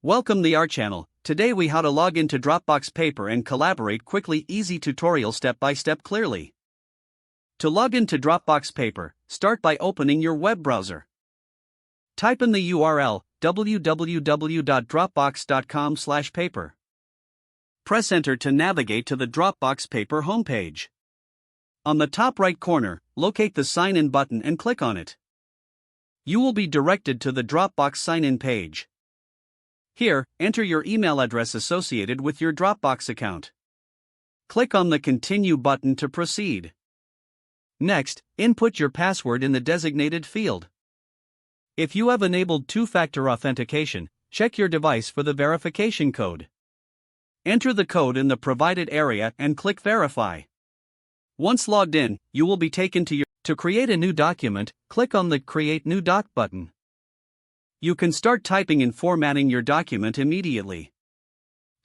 Welcome to our channel. Today we how to log into Dropbox Paper and collaborate quickly. Easy tutorial step by step clearly. To log into Dropbox Paper, start by opening your web browser. Type in the URL www.dropbox.com/paper. Press enter to navigate to the Dropbox Paper homepage. On the top right corner, locate the sign in button and click on it. You will be directed to the Dropbox sign in page. Here, enter your email address associated with your Dropbox account. Click on the Continue button to proceed. Next, input your password in the designated field. If you have enabled two-factor authentication, check your device for the verification code. Enter the code in the provided area and click Verify. Once logged in, you will be taken to create a new document. Click on the Create New Doc button. You can start typing and formatting your document immediately.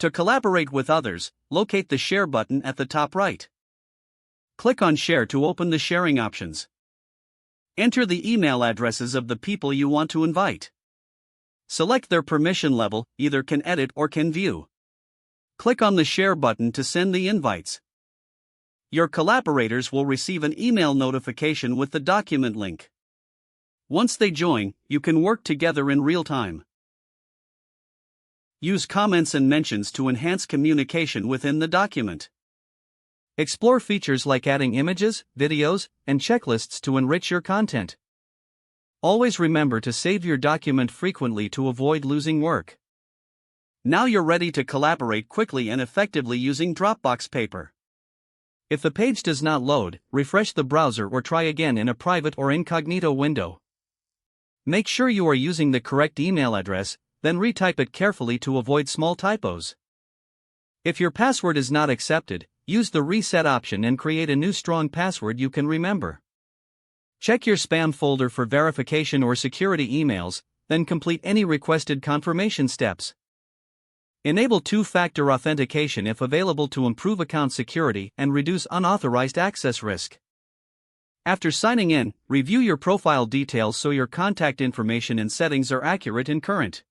To collaborate with others, locate the Share button at the top right. Click on Share to open the sharing options. Enter the email addresses of the people you want to invite. Select their permission level, either can edit or can view. Click on the Share button to send the invites. Your collaborators will receive an email notification with the document link. Once they join, you can work together in real time. Use comments and mentions to enhance communication within the document. Explore features like adding images, videos, and checklists to enrich your content. Always remember to save your document frequently to avoid losing work. Now you're ready to collaborate quickly and effectively using Dropbox Paper. If the page does not load, refresh the browser or try again in a private or incognito window. Make sure you are using the correct email address, then retype it carefully to avoid small typos. If your password is not accepted, use the reset option and create a new strong password you can remember. Check your spam folder for verification or security emails, then complete any requested confirmation steps. Enable two-factor authentication if available to improve account security and reduce unauthorized access risk. After signing in, review your profile details so your contact information and settings are accurate and current.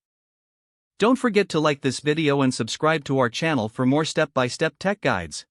Don't forget to like this video and subscribe to our channel for more step-by-step tech guides.